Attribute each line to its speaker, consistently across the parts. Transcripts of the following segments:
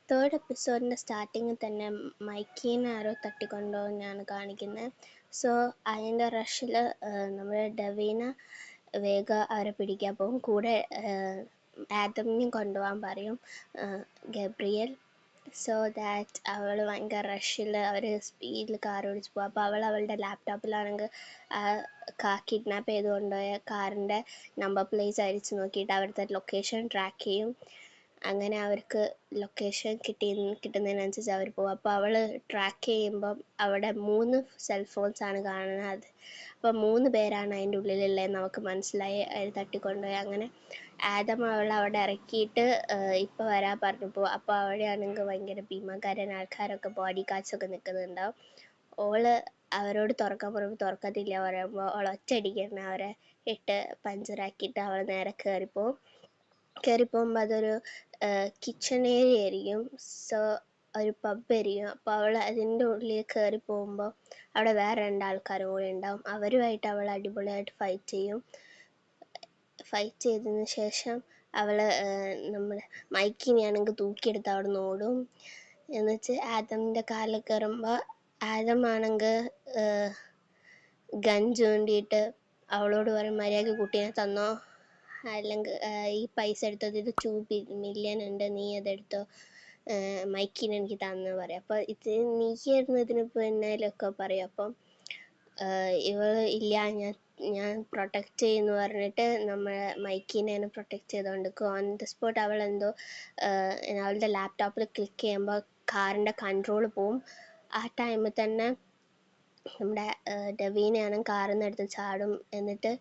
Speaker 1: Third എപ്പിസോഡിൻ്റെ സ്റ്റാർട്ടിങ്ങിൽ തന്നെ മൈക്കീനെ ആരോ തട്ടിക്കൊണ്ടുപോകുന്നതാണ് കാണിക്കുന്നത്. സോ അതിൻ്റെ റഷിൽ നമ്മുടെ ഡവീന വേഗം അവരെ പിടിക്കാൻ പോകും. കൂടെ ആദമിനെയും കൊണ്ടുപോകാൻ പറയും ഗബ്രിയൽ. സോ ദാറ്റ് അവൾ ഭയങ്കര റഷിൽ അവർ സ്പീഡിൽ കാർ ഓടിച്ച് പോകും. അപ്പോൾ അവളുടെ ലാപ്ടോപ്പിലാണെങ്കിൽ കിഡ്നാപ്പ് ചെയ്ത് കൊണ്ടുപോയ കാറിൻ്റെ നമ്പർ പ്ലേറ്റ് അടിച്ച് നോക്കിയിട്ട് അവിടുത്തെ ലൊക്കേഷൻ ട്രാക്ക് ചെയ്യും. അങ്ങനെ അവർക്ക് ലൊക്കേഷൻ കിട്ടുന്നതിനനുസരിച്ച് അവർ പോകും. അപ്പോൾ അവൾ ട്രാക്ക് ചെയ്യുമ്പം അവിടെ 3 സെൽഫോൺസാണ് കാണുന്നത്. അപ്പോൾ 3 പേരാണ് അതിൻ്റെ ഉള്ളിലുള്ളതെന്ന് നമുക്ക് മനസ്സിലായി. അവർ തട്ടിക്കൊണ്ടുപോയി. അങ്ങനെ ആദം അവളെ അവിടെ ഇറക്കിയിട്ട് ഇപ്പോൾ വരാൻ പറഞ്ഞു പോകും. അപ്പോൾ അവിടെയാണെങ്കിൽ ഭയങ്കര ഭീമാകാരൻ ആൾക്കാരൊക്കെ ബോഡി ഗാർഡ്സൊക്കെ നിൽക്കുന്നുണ്ടാവും. ഓള് അവരോട് തുറക്കാൻ പറയുമ്പോൾ തുറക്കത്തില്ല. പറയുമ്പോൾ അവൾ ഒറ്റയടിക്ക് തന്നെ അവരെ ഇട്ട് പഞ്ചറാക്കിയിട്ട് അവൾ നേരെ കയറിപ്പോകുമ്പോൾ അതൊരു കിച്ചൺ ഏരിയ ആയിരിക്കും. സോ ഒരു പബ്ബായിരിക്കും. അപ്പോൾ അവൾ അതിൻ്റെ ഉള്ളിൽ കയറി പോകുമ്പോൾ അവിടെ വേറെ 2 ആൾക്കാരും കൂടി ഉണ്ടാവും. അവരുമായിട്ട് അവൾ അടിപൊളിയായിട്ട് ഫൈറ്റ് ചെയ്തതിന് ശേഷം അവൾ നമ്മുടെ മൈക്കിനെയാണെങ്കിൽ തൂക്കിയെടുത്ത് അവിടെ നിന്ന് ഓടും. എന്നുവെച്ച് ആദമിൻ്റെ കാലിൽ കയറുമ്പോൾ ആദമാണെങ്കിൽ ഗൺ ചൂണ്ടിയിട്ട് അവളോട് പറയും, മര്യാദയ്ക്ക് കുട്ടീനെ തന്നോ, അല്ലെങ്കിൽ ഈ പൈസ എടുത്തത്, ഇത് 2 മില്യൺ ഉണ്ട്, നീ അതെടുത്തോ, മൈക്കിന് എനിക്ക് തന്നു പറയും. അപ്പോൾ ഇത് നീയായിരുന്നു ഇതിന് പിന്നാലൊക്കെ പറയും. അപ്പം ഇവൾ ഇല്ല, ഞാൻ പ്രൊട്ടക്റ്റ് ചെയ്യുമെന്ന് പറഞ്ഞിട്ട് നമ്മളെ മൈക്കിനെ പ്രൊട്ടക്റ്റ് ചെയ്തുകൊണ്ടിരിക്കും. ഓൺ ദ സ്പോട്ട് അവൾ എന്തോ അവളുടെ ലാപ്ടോപ്പിൽ ക്ലിക്ക് ചെയ്യുമ്പോൾ കാറിൻ്റെ കൺട്രോൾ പോവും. ആ ടൈമിൽ തന്നെ നമ്മുടെ ഡവീനയാണ് കാറിൽ നിന്ന് എടുത്ത് ചാടും. എന്നിട്ട്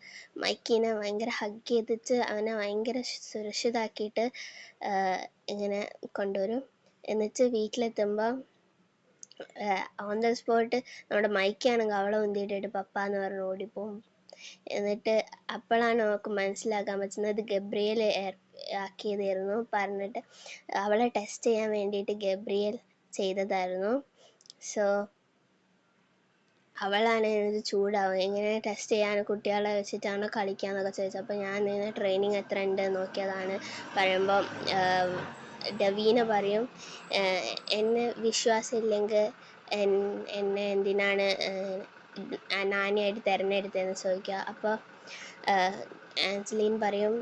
Speaker 1: മൈക്കിനെ ഭയങ്കര ഹഗ് ചെയ്തിട്ട് അവനെ ഭയങ്കര സുരക്ഷിതമാക്കിയിട്ട് ഇങ്ങനെ കൊണ്ടുവരും. എന്നിട്ട് വീട്ടിലെത്തുമ്പോൾ ഓൺ ദ സ്പോട്ട് നമ്മുടെ മൈക്കാണെങ്കിൽ അവളെ ഉന്തിയിട്ടിട്ട് പപ്പ എന്ന് പറഞ്ഞ് ഓടിപ്പോവും. എന്നിട്ട് അപ്പോഴാണ് അവൾക്ക് മനസ്സിലാക്കാൻ പറ്റുന്നത് ഗബ്രിയേൽ ആക്കിയതായിരുന്നു. പറഞ്ഞിട്ട് അവളെ ടെസ്റ്റ് ചെയ്യാൻ വേണ്ടിയിട്ട് ഗബ്രിയേൽ ചെയ്തതായിരുന്നു. സോ അവളാണ് ഇത് ചൂടാവും, എങ്ങനെ ടെസ്റ്റ് ചെയ്യാൻ, കുട്ടികളെ വെച്ചിട്ടാണോ കളിക്കാന്നൊക്കെ ചോദിച്ചു. അപ്പോൾ ഞാൻ ഇങ്ങനെ ട്രെയിനിങ് എത്ര ഉണ്ട് നോക്കിയതാണ് പറയുമ്പോൾ ഡവീന പറയും, എന്നെ വിശ്വാസമില്ലെങ്കിൽ എന്നെ എന്തിനാണ് നാനിയായിട്ട് തിരഞ്ഞെടുത്തതെന്ന് ചോദിക്കുക. അപ്പോൾ ആഞ്ചലീൻ പറയും,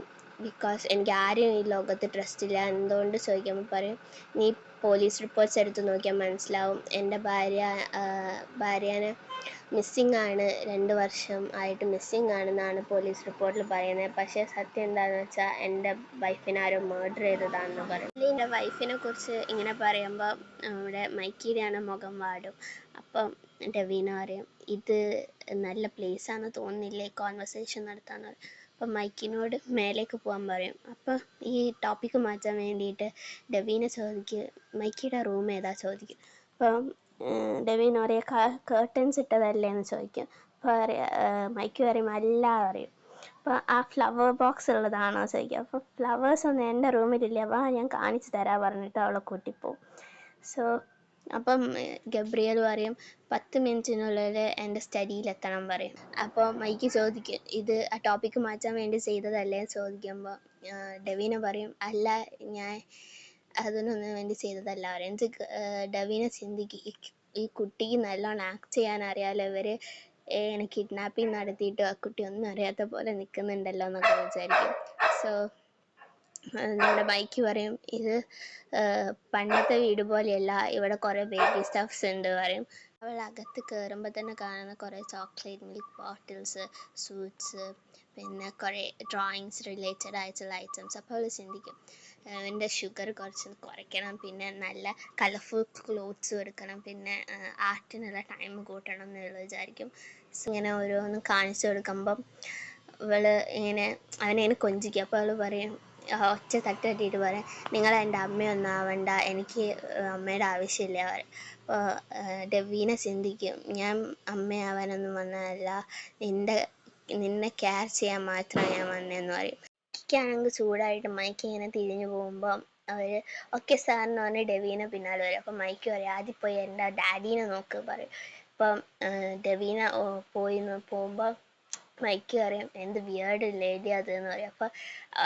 Speaker 1: ബിക്കോസ് എനിക്ക് ആരെയും ഈ ലോകത്ത് ട്രസ്റ്റ് ഇല്ല. എന്തുകൊണ്ട് ചോദിക്കുമ്പോൾ പറയും, നീ പോലീസ് റിപ്പോർട്ട്സ് എടുത്ത് നോക്കിയാൽ മനസ്സിലാവും, എൻ്റെ ഭാര്യനെ മിസ്സിങ് ആണ്, 2 വർഷം ആയിട്ട് മിസ്സിങ് ആണെന്നാണ് പോലീസ് റിപ്പോർട്ടിൽ പറയുന്നത്. പക്ഷേ സത്യം എന്താണെന്ന് വെച്ചാൽ എൻ്റെ വൈഫിനെ ആരോ മർഡർ ചെയ്തതാണെന്ന് പറയും. എൻ്റെ വൈഫിനെ കുറിച്ച് ഇങ്ങനെ പറയുമ്പോൾ നമ്മുടെ മൈക്കിയുടെയാണ് മുഖം വാടും. അപ്പം ഡവീന പറയും, ഇത് നല്ല പ്ലേസാണെന്ന് തോന്നുന്നില്ലേ കോൺവെർസേഷൻ നടത്താൻ. അപ്പം മൈക്കിനോട് മേലേക്ക് പോകാൻ പറയും. അപ്പോൾ ഈ ടോപ്പിക്ക് മാറ്റാൻ വേണ്ടിയിട്ട് ഡവീന ചോദിക്കും, മൈക്കിയുടെ റൂം ഏതാ ചോദിക്കും. അപ്പം ഡവീന പറയും, കേർട്ടൻസ് ഇട്ടതല്ലേ എന്ന് ചോദിക്കും. അപ്പോൾ മൈക്ക് പറയും അല്ല പറയും. അപ്പോൾ ആ ഫ്ലവർ ബോക്സ് ഉള്ളതാണോ ചോദിക്കുക. അപ്പോൾ ഫ്ലവേഴ്സ് ഒന്നും എൻ്റെ റൂമിലില്ല, വാ ഞാൻ കാണിച്ചു തരാൻ പറഞ്ഞിട്ട് അവളെ കൂട്ടിപ്പോവും. സോ അപ്പം ഗബ്രിയേൽ പറയും 10 മിനിറ്റിനുള്ളിൽ എൻ്റെ സ്റ്റഡിയിലെത്തണം പറയും. അപ്പോൾ മൈക്ക് ചോദിക്കും, ഇത് ആ ടോപ്പിക്ക് മാറ്റാൻ വേണ്ടി ചെയ്തതല്ലേ ചോദിക്കുമ്പോൾ ഡവീന പറയും, അല്ല, ഞാൻ അതിനൊന്നും വേണ്ടി ചെയ്തതല്ല പറയും. എന്നിട്ട് ഡവീന ചിന്തിക്കും, ഈ കുട്ടിക്ക് നല്ലോണം ആക്ട് ചെയ്യാൻ അറിയാമല്ലോ, ഇവർ കിഡ്നാപ്പിങ് നടത്തിയിട്ട് ആ കുട്ടി ഒന്നും അറിയാത്ത പോലെ നിൽക്കുന്നുണ്ടല്ലോ എന്നൊക്കെ വിചാരിക്കും. സോ നമ്മുടെ മൈക്ക് പറയും, ഇത് പണ്ടത്തെ വീട് പോലെയല്ല, ഇവിടെ കുറേ ബേബി സ്റ്റഫ്സ് ഉണ്ട് പറയും. അവൾ അകത്ത് കയറുമ്പോൾ തന്നെ കാണുന്ന കുറേ ചോക്ലേറ്റ് മിൽക്ക് ബോട്ടിൽസ്, സ്വീറ്റ്സ്, പിന്നെ കുറേ ഡ്രോയിങ്സ് റിലേറ്റഡ് ആയിട്ടുള്ള ഐറ്റംസ്. അപ്പോൾ അവൾ ചിന്തിക്കും, എൻ്റെ ഷുഗർ കുറച്ച് കുറയ്ക്കണം, പിന്നെ നല്ല കളർഫുൾ ക്ലോത്ത്സ് എടുക്കണം, പിന്നെ ആർട്ടിനുള്ള ടൈം കൂട്ടണം എന്നുള്ളത് വിചാരിക്കും. ഇങ്ങനെ ഓരോന്ന് കാണിച്ചു കൊടുക്കുമ്പം അവൾ ഇങ്ങനെ അവനെ കൊഞ്ചിക്കും. അപ്പോൾ അവൾ പറയും, ഒറ്റ തട്ട് തട്ടിയിട്ട് പറയാം, നിങ്ങൾ എൻ്റെ അമ്മയൊന്നും ആവണ്ട, എനിക്ക് അമ്മയുടെ ആവശ്യമില്ല പറയും. അപ്പോൾ ഡവീന ചിന്തിക്കും, ഞാൻ അമ്മയാവാനൊന്നും വന്നതല്ല, നിന്നെ കെയർ ചെയ്യാൻ മാത്രമാണ് ഞാൻ വന്നതെന്ന് പറയും. മൈക്കാണെങ്കിൽ ചൂടായിട്ട് മൈക്ക് ഇങ്ങനെ തിരിഞ്ഞു പോകുമ്പോൾ അവർ ഓക്കെ സാറിന് പറഞ്ഞ് ഡവീന പിന്നാലെ വരും. അപ്പം മൈക്ക് പറയും, ആദ്യം പോയി എൻ്റെ ഡാഡീനെ നോക്ക് പറയും. അപ്പം ഡവീന പോകുമ്പോൾ മൈക്ക് പറയും, എന്ത് വിയേർഡ് ലേഡി അതെന്ന് പറയും. അപ്പോൾ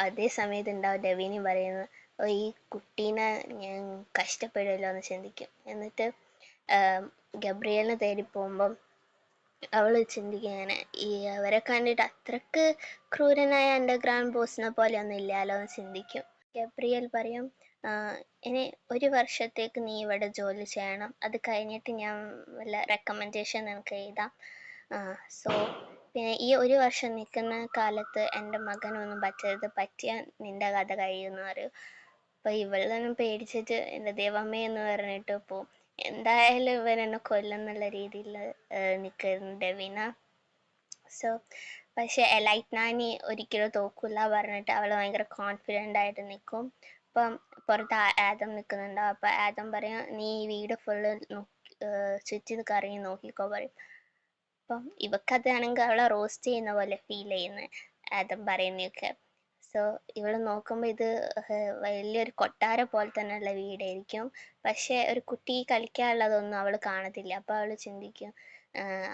Speaker 1: അതേ സമയത്ത് ഉണ്ടാവും ഡവീന പറയുന്നത്, ഈ കുട്ടീനെ ഞാൻ കഷ്ടപ്പെടുമല്ലോ എന്ന് ചിന്തിക്കും. എന്നിട്ട് ഗബ്രിയേലിനെ തേടി പോകുമ്പം അവള് ചിന്തിക്കും ഇങ്ങനെ, ഈ അവരെ കണ്ടിട്ട് അത്രക്ക് ക്രൂരനായ അണ്ടർഗ്രൗണ്ട് ബോസിനെ പോലെയൊന്നും ഇല്ലല്ലോ എന്ന് ചിന്തിക്കും. ഗബ്രിയേൽ പറയും, ഇനി 1 വർഷത്തേക്ക് നീ ഇവിടെ ജോലി ചെയ്യണം, അത് കഴിഞ്ഞിട്ട് ഞാൻ വല്ല റെക്കമെൻഡേഷൻ നിനക്ക് എഴുതാം. സോ പിന്നെ ഈ 1 വർഷം നിൽക്കുന്ന കാലത്ത് എൻ്റെ മകനൊന്നും പറ്റരുത്, പറ്റിയാൽ നിന്റെ കഥ കഴിയുമെന്ന് പറയും. അപ്പോൾ ഇവളൊന്നും പേടിച്ചിട്ട് എൻ്റെ ദൈവമേ എന്ന് പറഞ്ഞിട്ട് പോവും. എന്തായാലും ഇവൻ എന്നെ കൊല്ലുന്നുള്ള രീതിയിൽ നിൽക്കുന്നു ഡെവിന. സോ പക്ഷെ എലൈറ്റ് നാനി ഒരിക്കലും തോക്കില്ല പറഞ്ഞിട്ട് അവൾ ഭയങ്കര കോൺഫിഡൻ്റ് ആയിട്ട് നിൽക്കും. അപ്പം പുറത്ത് ആദം നിൽക്കുന്നുണ്ടാവും. അപ്പോൾ ആദം പറയും, നീ ഈ വീട് ഫുള്ള് ചുറ്റി കറങ്ങി നോക്കിക്കോ പറയും. അപ്പം ഇവക്കതാണെങ്കിൽ അവളെ റോസ്റ്റ് ചെയ്യുന്ന പോലെ ഫീൽ ചെയ്യുന്നത് ആദം പറയുന്നതൊക്കെ. സോ ഇവള് നോക്കുമ്പോൾ ഇത് വലിയൊരു കൊട്ടാര പോലെ തന്നെയുള്ള വീടായിരിക്കും. പക്ഷെ ഒരു കുട്ടി കളിക്കാനുള്ളതൊന്നും അവൾ കാണത്തില്ല. അപ്പോൾ അവൾ ചിന്തിക്കും,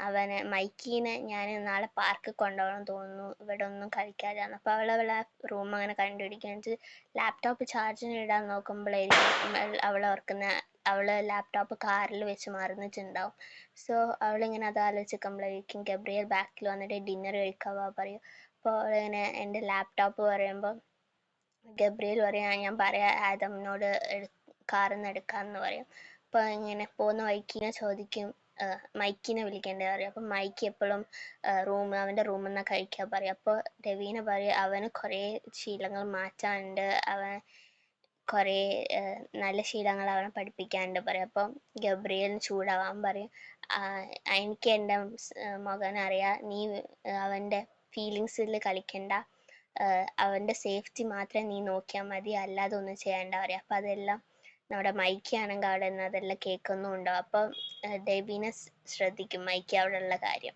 Speaker 1: അവനെ മൈക്കീനെ ഞാൻ നാളെ പാർക്കിൽ കൊണ്ടുപോകണം തോന്നുന്നു, ഇവിടെ ഒന്നും കളിക്കാതെയാണ്. അപ്പോൾ അവളെ റൂം അങ്ങനെ കണ്ടുപിടിക്കുക. ലാപ്ടോപ്പ് ചാർജിന് ഇടാൻ നോക്കുമ്പോഴായിരിക്കും അവൾ ഓർക്കുന്ന അവൾ ലാപ്ടോപ്പ് കാറിൽ വെച്ച് മറന്നിട്ടുണ്ടാവും. സോ അവളിങ്ങനെ അത് ആലോചിക്കുമ്പോഴായിരിക്കും ഗബ്രിയേൽ ബാക്കിൽ വന്നിട്ട് ഡിന്നർ കഴിക്കാവാ പറയും. അപ്പോൾ അവളിങ്ങനെ എൻ്റെ ലാപ്ടോപ്പ് പറയുമ്പോൾ ഗബ്രിയേൽ പറയും, ഞാൻ പറയാം ആദമിനോട് കാറിൽ നിന്ന് എടുക്കാമെന്ന് പറയും. അപ്പോൾ ഇങ്ങനെ പോകുന്ന വഴിക്കിനെ ചോദിക്കും, മൈക്കിനെ വിളിക്കേണ്ടത് പറയും. അപ്പം മൈക്ക് എപ്പോഴും അവൻ്റെ റൂമിൽ നിന്നാണ് കഴിക്കാൻ പറയും. അപ്പോൾ രവീന പറയും, അവന് കുറേ ശീലങ്ങൾ മാറ്റാനുണ്ട്, അവൻ കുറേ നല്ല ശീലങ്ങൾ അവനെ പഠിപ്പിക്കാനുണ്ട് പറയും. അപ്പം ഗബ്രിയേലിന് ചൂടാവാൻ പറയും, എനിക്ക് എൻ്റെ മകനറിയാം, നീ അവൻ്റെ ഫീലിങ്സിൽ കളിക്കണ്ട, അവൻ്റെ സേഫ്റ്റി മാത്രമേ നീ നോക്കിയാൽ മതി, അല്ലാതെ ഒന്നും ചെയ്യണ്ട പറയും. അപ്പം അതെല്ലാം നമ്മുടെ മൈക്കി ആണെങ്കിൽ അവിടെ നിന്ന് അതെല്ലാം കേൾക്കുന്നുണ്ടാവും. അപ്പം ഡെബീനെ ശ്രദ്ധിക്കും മൈക്കി അവിടെ ഉള്ള കാര്യം.